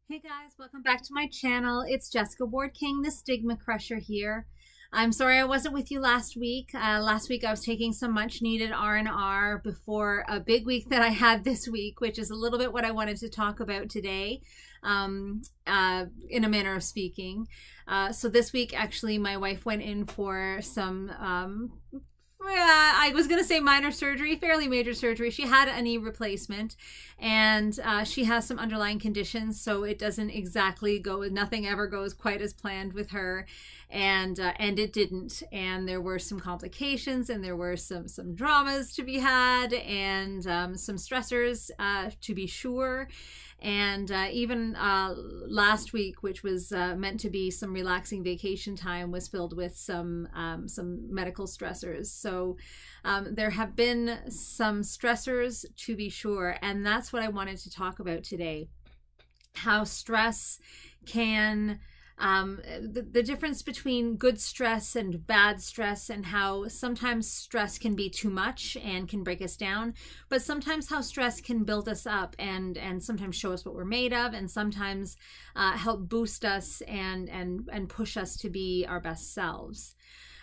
Hey guys, welcome back to my channel. It's Jessica Ward King, the StigmaCrusher here. I'm sorry I wasn't with you last week. Last week I was taking some much needed R&R before a big week that I had this week, which is a little bit what I wanted to talk about today, in a manner of speaking. So this week, actually, my wife went in for some I was going to say minor surgery, fairly major surgery. She had a knee replacement, and she has some underlying conditions, so it doesn't exactly go, nothing ever goes quite as planned with her, and it didn't. And there were some complications, and there were some dramas to be had, and some stressors to be sure. And even last week, which was meant to be some relaxing vacation time, was filled with some medical stressors. So there have been some stressors to be sure, and that's what I wanted to talk about today. How stress can the difference between good stress and bad stress, and how sometimes stress can be too much and can break us down, but sometimes how stress can build us up and sometimes show us what we're made of, and sometimes help boost us and push us to be our best selves.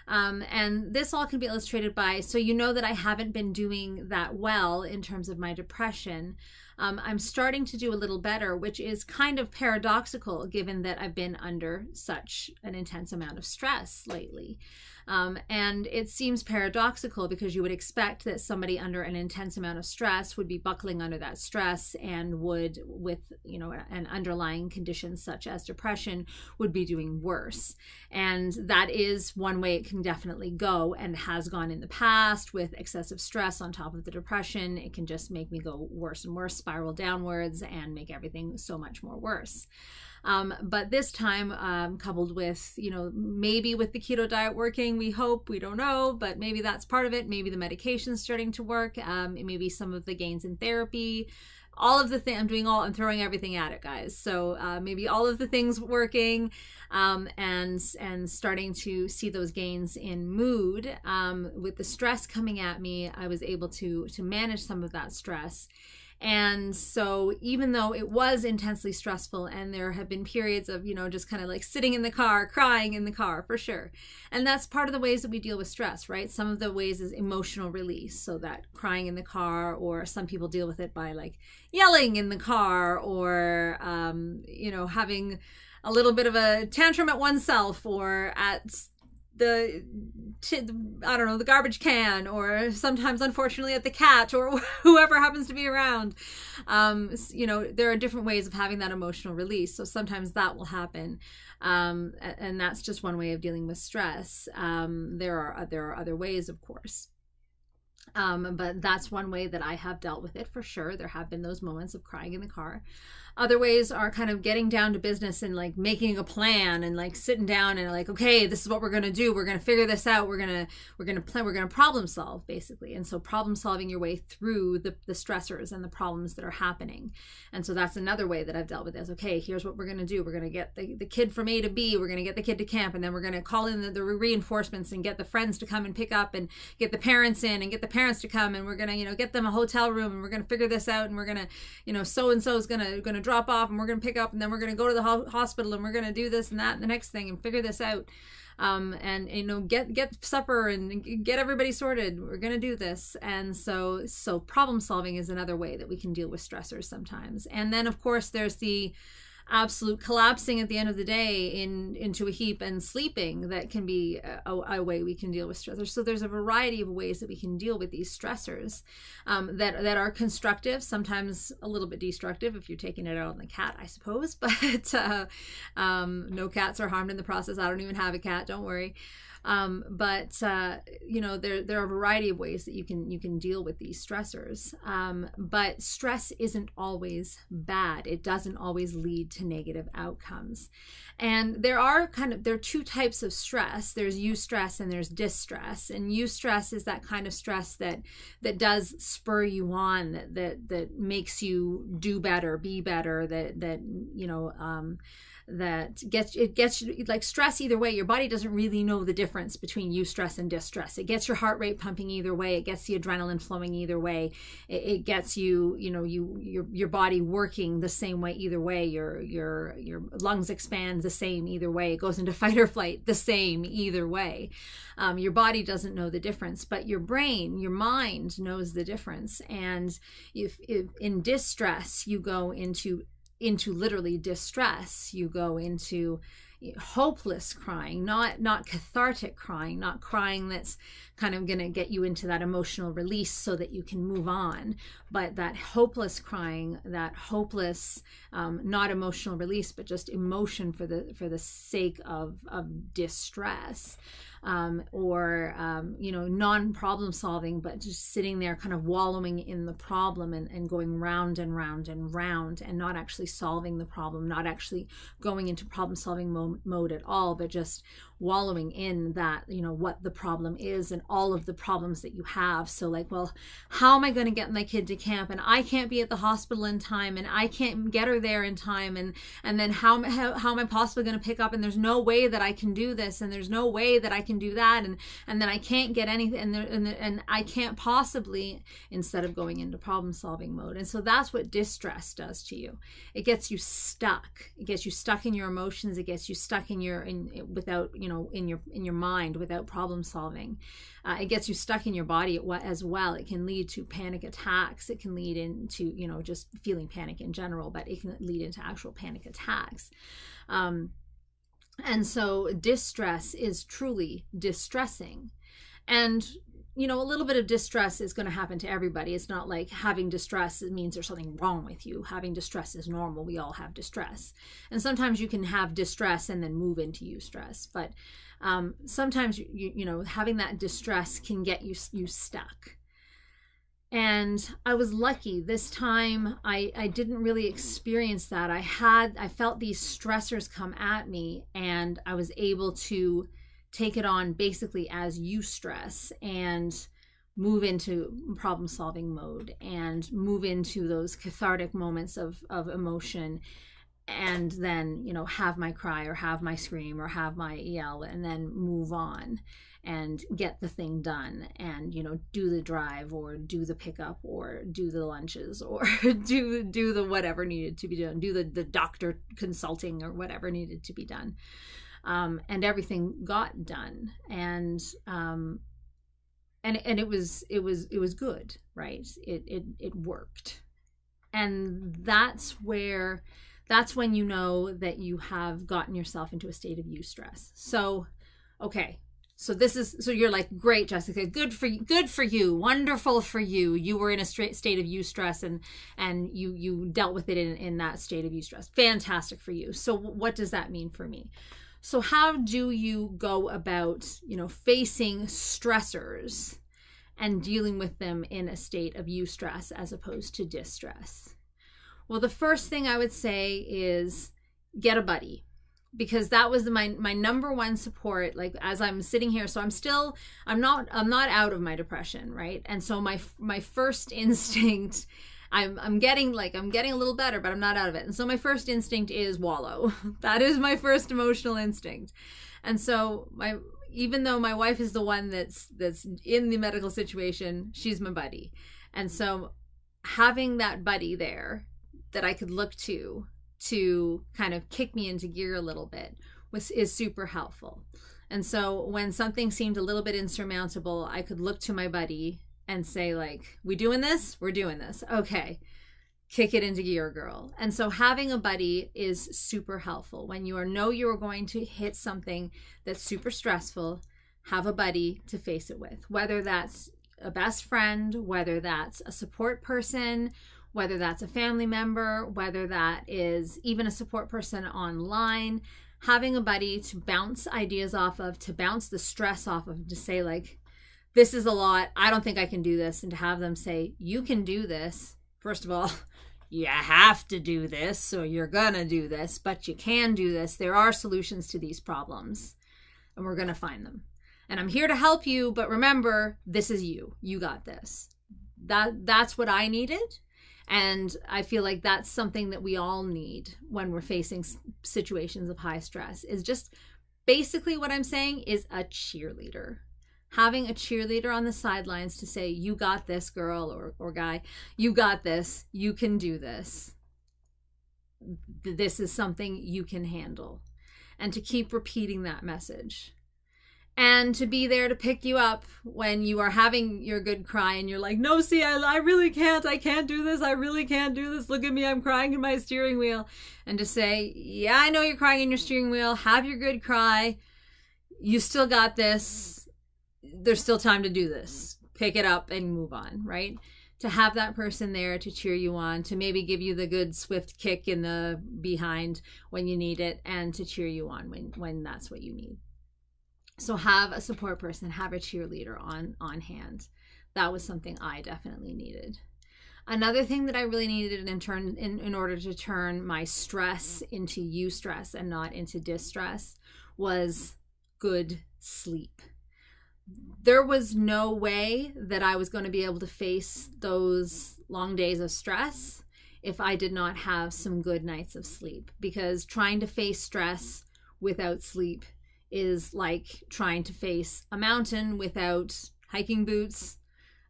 And this all can be illustrated by, so you know that I haven't been doing that well in terms of my depression. I'm starting to do a little better, which is kind of paradoxical given that I've been under such an intense amount of stress lately. And it seems paradoxical because you would expect that somebody under an intense amount of stress would be buckling under that stress, and would, with, you know, an underlying condition such as depression, would be doing worse. And that is one way it can definitely go, and has gone in the past with excessive stress on top of the depression. It can just make me go worse and worse, spiral downwards, and make everything so much more worse. But this time, coupled with, you know, maybe with the keto diet working, we hope, we don't know, but maybe that's part of it. Maybe the medication's starting to work. Maybe some of the gains in therapy, all of the things I'm throwing everything at it, guys. So maybe all of the things working, and starting to see those gains in mood. With the stress coming at me, I was able to manage some of that stress. And so even though it was intensely stressful, and there have been periods of, you know, just kind of like sitting in the car, crying in the car, for sure. And that's part of the ways that we deal with stress, right? Some of the ways is emotional release. So that crying in the car, or some people deal with it by like yelling in the car, or, you know, having a little bit of a tantrum at oneself, or at I don't know, the garbage can, or sometimes unfortunately at the cat, or whoever happens to be around. You know, there are different ways of having that emotional release. So sometimes that will happen. And that's just one way of dealing with stress. There are other ways, of course. But that's one way that I have dealt with it, for sure. There have been those moments of crying in the car. Other ways are kind of getting down to business and like making a plan, and like sitting down and like, okay, this is what we're going to do. We're going to figure this out. We're going to plan, we're going to problem solve, basically. And so problem solving your way through the stressors and the problems that are happening. And so that's another way that I've dealt with this. Okay, here's what we're going to do. We're going to get the kid from A to B. We're going to get the kid to camp, and then we're going to call in the reinforcements and get the friends to come and pick up, and get the parents in and get the parents to come, and we're going to, you know, get them a hotel room, and we're going to figure this out, and we're going to, you know, so-and-so is going to drop off, and we're going to pick up, and then we're going to go to the hospital, and we're going to do this and that and the next thing, and figure this out. And, you know, get supper and get everybody sorted. We're going to do this. And so problem solving is another way that we can deal with stressors sometimes. And then, of course, there's the absolute collapsing at the end of the day into a heap and sleeping. That can be a way we can deal with stressors. So there's a variety of ways that we can deal with these stressors, that are constructive, sometimes a little bit destructive if you're taking it out on the cat, I suppose. But no cats are harmed in the process. I don't even have a cat, don't worry. You know, there are a variety of ways that you can deal with these stressors. But stress isn't always bad. It doesn't always lead to negative outcomes. And there are two types of stress. There's eustress and there's distress. And eustress is that kind of stress that does spur you on, that makes you do better, be better, that you know, that gets you, like stress either way, your body doesn't really know the difference difference between eustress and distress. It gets your heart rate pumping either way. It gets the adrenaline flowing either way. It gets you, your body working the same way either way. Your lungs expand the same either way. It goes into fight or flight the same either way. Your body doesn't know the difference, but your brain, your mind knows the difference. And if in distress, you go into literally distress. You go into hopeless crying, not cathartic crying, not crying that's kind of going to get you into that emotional release so that you can move on, but that hopeless crying, that hopeless, not emotional release, but just emotion for the sake of distress. Or non-problem solving, but just sitting there kind of wallowing in the problem and going round and round and round and not actually solving the problem, not actually going into problem solving mode at all, but just wallowing in that, what the problem is and all of the problems that you have. So like, well, how am I going to get my kid to camp, and I can't be at the hospital in time, and I can't get her there in time, and then how am I possibly going to pick up, and there's no way that I can do this, and there's no way that I can do that, and then I can't get anything, and I can't possibly, instead of going into problem solving mode. And so that's what distress does to you. It gets you stuck. It gets you stuck in your emotions. It gets you stuck in your mind without problem solving. It gets you stuck in your body as well. It can lead to panic attacks. It can lead into just feeling panic in general, but it can lead into actual panic attacks. And so distress is truly distressing. And, a little bit of distress is going to happen to everybody. It's not like having distress means there's something wrong with you. Having distress is normal. We all have distress. And sometimes you can have distress and then move into eustress. But sometimes, having that distress can get you stuck. And I was lucky this time. I didn't really experience that. I felt these stressors come at me, and I was able to take it on basically as eustress and move into problem solving mode and move into those cathartic moments of emotion, and then, have my cry or have my scream or have my yell, and then move on and get the thing done, and do the drive or do the pickup or do the lunches or do the whatever needed to be done, do the doctor consulting or whatever needed to be done. And everything got done, and it was good, right? It worked. And that's when you know that you have gotten yourself into a state of eustress. So, okay. So you're like, great, Jessica, good for you, wonderful for you. You were in a state of eustress, and you dealt with it in that state of eustress. Fantastic for you. So what does that mean for me? So how do you go about, facing stressors and dealing with them in a state of eustress as opposed to distress? Well, the first thing I would say is get a buddy, because that was my number one support. Like, as I'm sitting here, so I'm not out of my depression, right? And so my first instinct, I'm getting a little better, but I'm not out of it. And so my first instinct is wallow. That is my first emotional instinct. And so even though my wife is the one that's in the medical situation, she's my buddy. And so having that buddy there that I could look to kind of kick me into gear a little bit is super helpful. And so when something seemed a little bit insurmountable, I could look to my buddy and say, like, we doing this? We're doing this. Okay. Kick it into gear, girl. And so having a buddy is super helpful. When you know you're going to hit something that's super stressful, have a buddy to face it with. Whether that's a best friend, whether that's a support person, whether that's a family member, whether that is even a support person online, having a buddy to bounce ideas off of, to bounce the stress off of, to say, like, this is a lot, I don't think I can do this, and to have them say, you can do this. First of all, you have to do this, so you're gonna do this, but you can do this. There are solutions to these problems, and we're gonna find them. And I'm here to help you, but remember, this is you. You got this. That's what I needed. And I feel like that's something that we all need when we're facing situations of high stress, is just Basically what I'm saying is a cheerleader. Having a cheerleader on the sidelines to say, you got this, girl or guy, you got this, you can do this. This is something you can handle. And to keep repeating that message. And to be there to pick you up when you are having your good cry and you're like, no, see, I really can't. I can't do this. I really can't do this. Look at me. I'm crying in my steering wheel. And to say, yeah, I know you're crying in your steering wheel. Have your good cry. You still got this. There's still time to do this. Pick it up and move on, right? To have that person there to cheer you on, to maybe give you the good swift kick in the behind when you need it, and to cheer you on when that's what you need. So have a support person, have a cheerleader on hand. That was something I definitely needed. Another thing that I really needed in order to turn my stress into eustress and not into distress was good sleep. There was no way that I was going to be able to face those long days of stress if I did not have some good nights of sleep, because trying to face stress without sleep is like trying to face a mountain without hiking boots.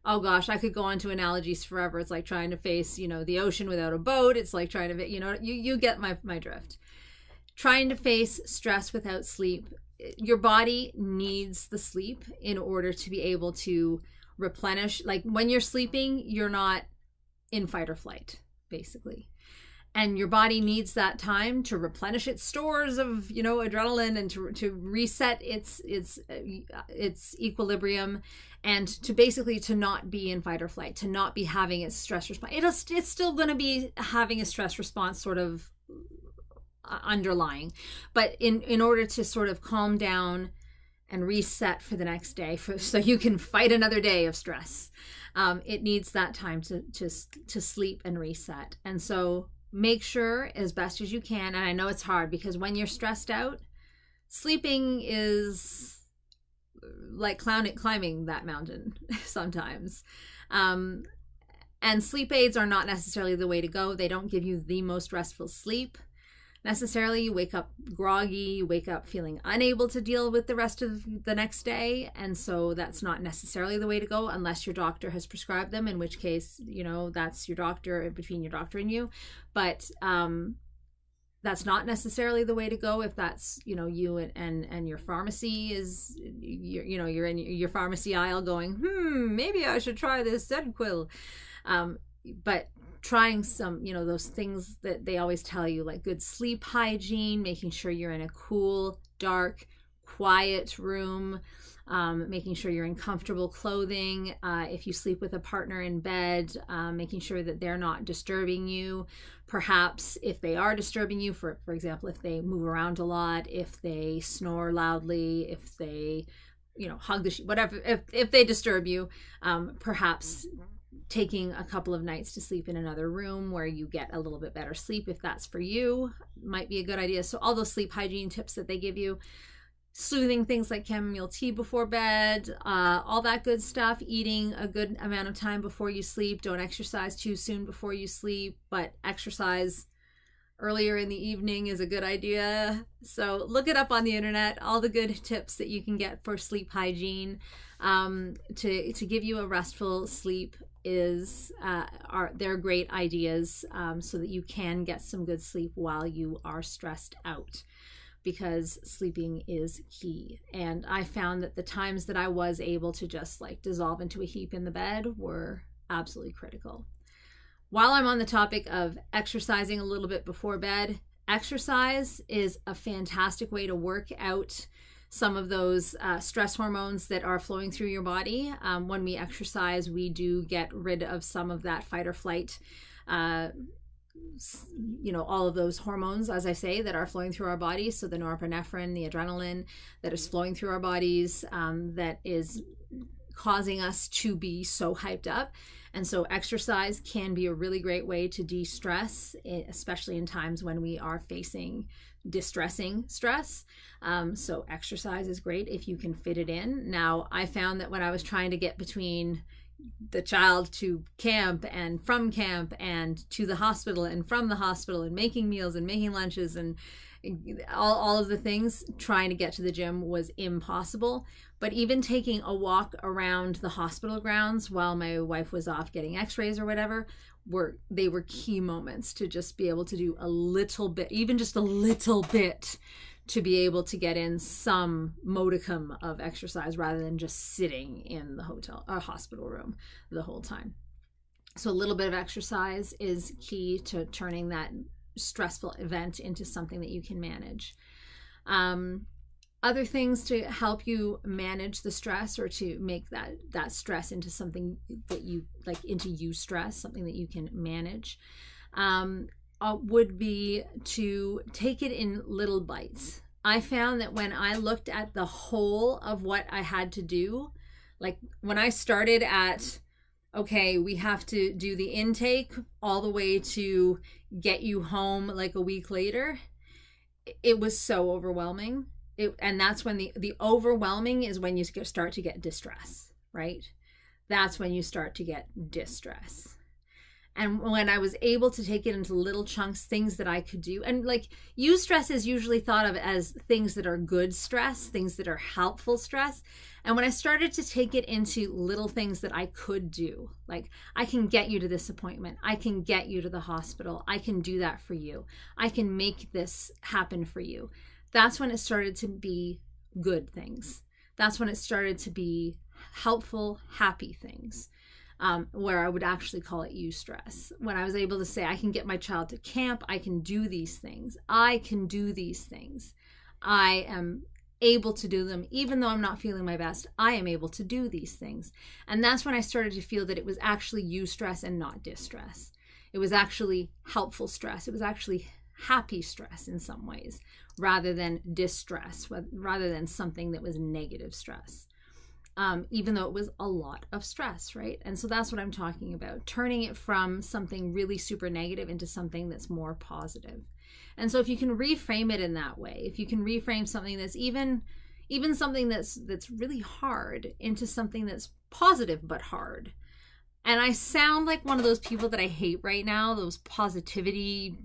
Oh gosh, I could go on to analogies forever. It's like trying to face, the ocean without a boat. It's like trying to, you get my drift. Trying to face stress without sleep. Your body needs the sleep in order to be able to replenish. Like when you're sleeping, you're not in fight or flight, basically. And your body needs that time to replenish its stores of, adrenaline, and to reset its equilibrium, and to basically to not be in fight or flight, to not be having its stress response. It's still going to be having a stress response sort of underlying, but in order to sort of calm down and reset for the next day, so you can fight another day of stress, it needs that time to sleep and reset. And so make sure as best as you can, and I know it's hard because when you're stressed out, sleeping is like climbing that mountain sometimes. And sleep aids are not necessarily the way to go. They don't give you the most restful sleep. Necessarily, you wake up groggy, you wake up feeling unable to deal with the rest of the next day, and so that's not necessarily the way to go unless your doctor has prescribed them, in which case, that's your doctor, between your doctor and you. But that's not necessarily the way to go if that's, you and your pharmacy is, you're in your pharmacy aisle going, maybe I should try this ZQuil. But trying some, those things that they always tell you, like good sleep hygiene, making sure you're in a cool, dark, quiet room, making sure you're in comfortable clothing. If you sleep with a partner in bed, making sure that they're not disturbing you. Perhaps if they are disturbing you, for example, if they move around a lot, if they snore loudly, if they, hug the sheet, whatever, if they disturb you, perhaps taking a couple of nights to sleep in another room where you get a little bit better sleep, if that's for you, might be a good idea. So all those sleep hygiene tips that they give you, soothing things like chamomile tea before bed, all that good stuff, eating a good amount of time before you sleep. Don't exercise too soon before you sleep, but exercise earlier in the evening is a good idea. So look it up on the internet, all the good tips that you can get for sleep hygiene, to give you a restful sleep they're great ideas, so that you can get some good sleep while you are stressed out, because sleeping is key. And I found that the times that I was able to just like dissolve into a heap in the bed were absolutely critical. While I'm on the topic of exercising a little bit before bed, exercise is a fantastic way to work out some of those stress hormones that are flowing through your body. When we exercise, we do get rid of some of that fight or flight, all of those hormones, as I say, that are flowing through our bodies. So the norepinephrine, the adrenaline that is flowing through our bodies, that is causing us to be so hyped up. And so exercise can be a really great way to de-stress, especially in times when we are facing distressing stress. So exercise is great if you can fit it in. Now, I found that when I was trying to get between, the child to camp and from camp and to the hospital and from the hospital and making meals and making lunches and all of the things, trying to get to the gym was impossible. But even taking a walk around the hospital grounds while my wife was off getting x-rays or whatever, were key moments to just be able to do a little bit, even just a little bit, to be able to get in some modicum of exercise rather than just sitting in the hospital room the whole time. So a little bit of exercise is key to turning that stressful event into something that you can manage. Other things to help you manage the stress, or to make that stress into something that you like, into eustress, something that you can manage, would be to take it in little bites. I found that when I looked at the whole of what I had to do, like when I started at, okay, we have to do the intake all the way to get you home like a week later, it was so overwhelming. And that's when the overwhelming is when you start to get distress, right? That's when you start to get distress. And when I was able to take it into little chunks, things that I could do, and like eustress is usually thought of as things that are good stress, things that are helpful stress. And when I started to take it into little things that I could do, like I can get you to this appointment, I can get you to the hospital, I can do that for you, I can make this happen for you. That's when it started to be good things. That's when it started to be helpful, happy things. Where I would actually call it eustress. When I was able to say, I can get my child to camp, I can do these things, I can do these things, I am able to do them, even though I'm not feeling my best, I am able to do these things. And that's when I started to feel that it was actually eustress and not distress. It was actually helpful stress. It was actually happy stress in some ways, rather than distress, rather than something that was negative stress. Even though it was a lot of stress, right? And so that's what I'm talking about, turning it from something really super negative into something that's more positive. And so if you can reframe it in that way, if you can reframe something that's even something that's really hard into something that's positive but hard. And I sound like one of those people that I hate right now, those positivity,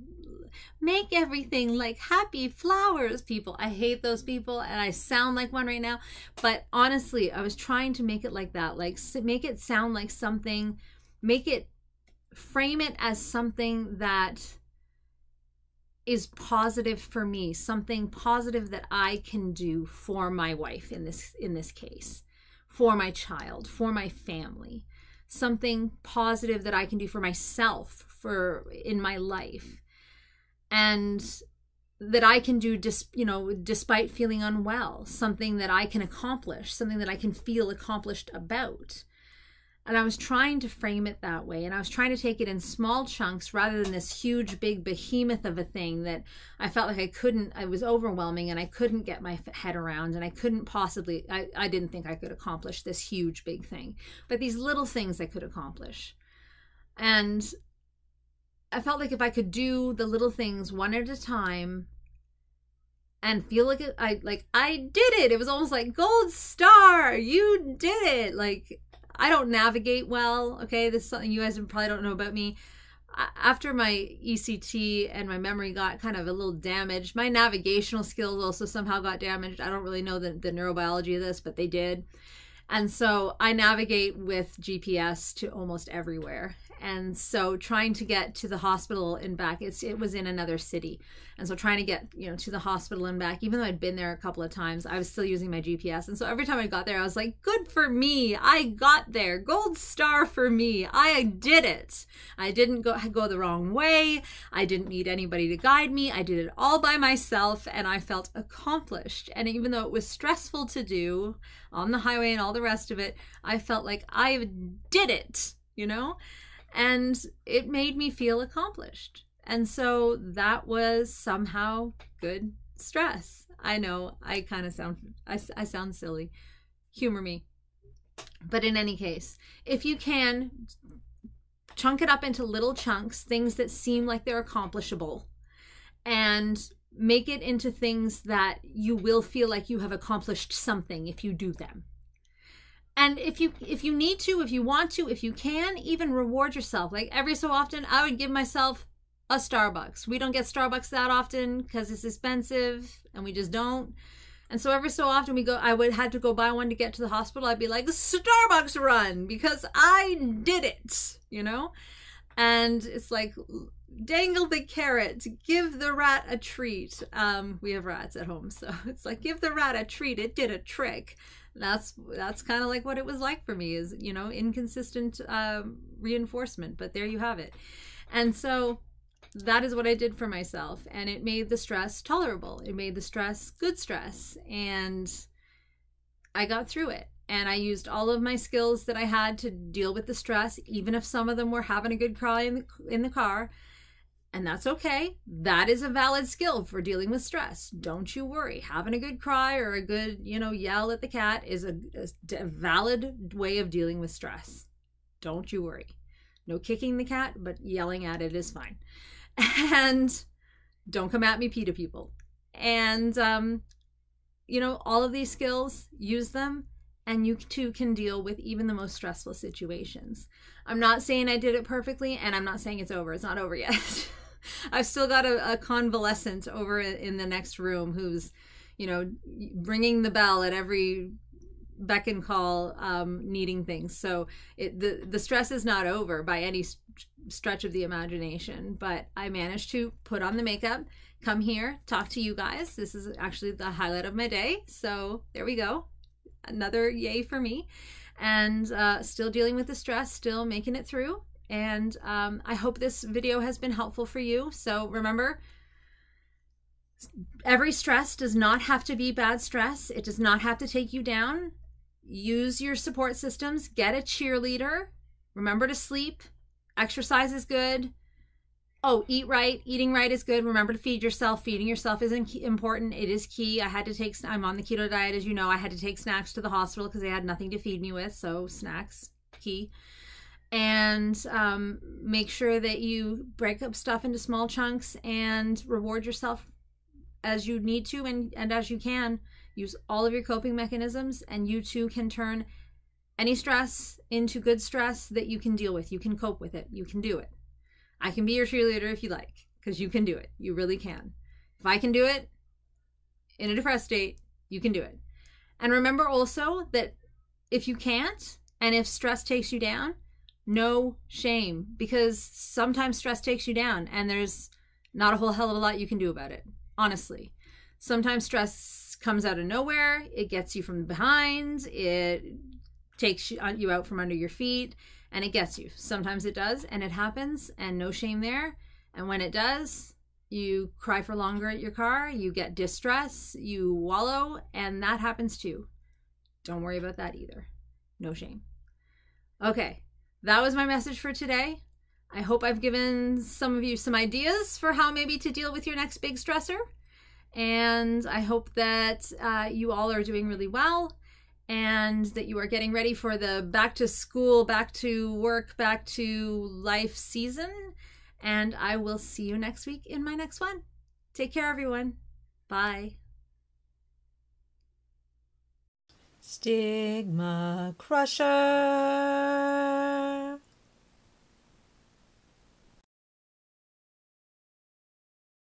make everything like happy flowers people. I hate those people, and I sound like one right now. But honestly, I was trying to make it like that, like make it sound like something, frame it as something that is positive for me, something positive that I can do for my wife in this case, for my child, for my family, something positive that I can do for myself, in my life. And that I can do despite feeling unwell, something that I can accomplish, something that I can feel accomplished about. And I was trying to frame it that way. And I was trying to take it in small chunks rather than this huge, big behemoth of a thing that I felt like it was overwhelming and I couldn't get my head around, and I couldn't possibly, I didn't think I could accomplish this huge, big thing. But these little things I could accomplish. And I felt like if I could do the little things one at a time and feel like I did it. It was almost like gold star, you did it. Like, I don't navigate well. Okay, this is something you guys probably don't know about me. After my ECT and my memory got kind of a little damaged, my navigational skills also somehow got damaged. I don't really know the neurobiology of this, but they did. And so I navigate with GPS to almost everywhere. And so trying to get to the hospital and back, it was in another city. And so trying to get, to the hospital and back, even though I'd been there a couple of times, I was still using my GPS. And so every time I got there, I was like, good for me. I got there. Gold star for me. I did it. I didn't go the wrong way. I didn't need anybody to guide me. I did it all by myself, and I felt accomplished. And even though it was stressful to do on the highway and all the rest of it, I felt like I did it, and it made me feel accomplished. And so that was somehow good stress. I know I kind of I sound silly. Humor me. But in any case, if you can, chunk it up into little chunks, things that seem like they're accomplishable, and make it into things that you will feel like you have accomplished something if you do them. And if you need to, if you want to, if you can, even reward yourself. Like every so often, I would give myself a Starbucks. We don't get Starbucks that often because it's expensive and we just don't. And so every so often I would had to go buy one to get to the hospital. I'd be like, Starbucks run, because I did it, you know? And it's like, dangle the carrot, give the rat a treat. We have rats at home, so it's like, give the rat a treat, it did a trick. That's kind of like what it was like for me, is, you know, inconsistent reinforcement, but there you have it. And so that is what I did for myself, and it made the stress tolerable. It made the stress good stress, and I got through it. And I used all of my skills that I had to deal with the stress, even if some of them were having a good cry in the car. And that's okay. That is a valid skill for dealing with stress. Don't you worry. Having a good cry or a good, you know, yell at the cat is a valid way of dealing with stress. Don't you worry. No kicking the cat, but yelling at it is fine. And don't come at me, PETA people. And, you know, all of these skills, use them, and you too can deal with even the most stressful situations. I'm not saying I did it perfectly, and I'm not saying it's over. It's not over yet. I've still got a convalescent over in the next room who's, you know, ringing the bell at every beck and call, needing things. So the stress is not over by any stretch of the imagination, but I managed to put on the makeup, come here, talk to you guys. This is actually the highlight of my day. So there we go. Another yay for me. And still dealing with the stress, still making it through. And I hope this video has been helpful for you. So remember, every stress does not have to be bad stress. It does not have to take you down. Use your support systems. Get a cheerleader. Remember to sleep. Exercise is good. Oh, eat right. Eating right is good. Remember to feed yourself. Feeding yourself is important. It is key. I'm on the keto diet, as you know. I had to take snacks to the hospital because they had nothing to feed me with. So snacks, key. And make sure that you break up stuff into small chunks and reward yourself as you need to and as you can. Use all of your coping mechanisms, and you too can turn any stress into good stress that you can deal with. You can cope with it. You can do it. I can be your cheerleader if you like, because you can do it. You really can. If I can do it in a depressed state, you can do it. And remember also that if you can't, and if stress takes you down, no shame, because sometimes stress takes you down and there's not a whole hell of a lot you can do about it. Honestly, sometimes stress comes out of nowhere. It gets you from behind. It takes you out from under your feet, and it gets you. Sometimes it does, and it happens, and no shame there. And when it does, you cry for longer at your car, you get distress, you wallow, and that happens too. Don't worry about that either. No shame. Okay, that was my message for today. I hope I've given some of you some ideas for how maybe to deal with your next big stressor. And I hope that you all are doing really well, and that you are getting ready for the back to school, back to work, back to life season. And I will see you next week in my next one. Take care, everyone. Bye. StigmaCrusher.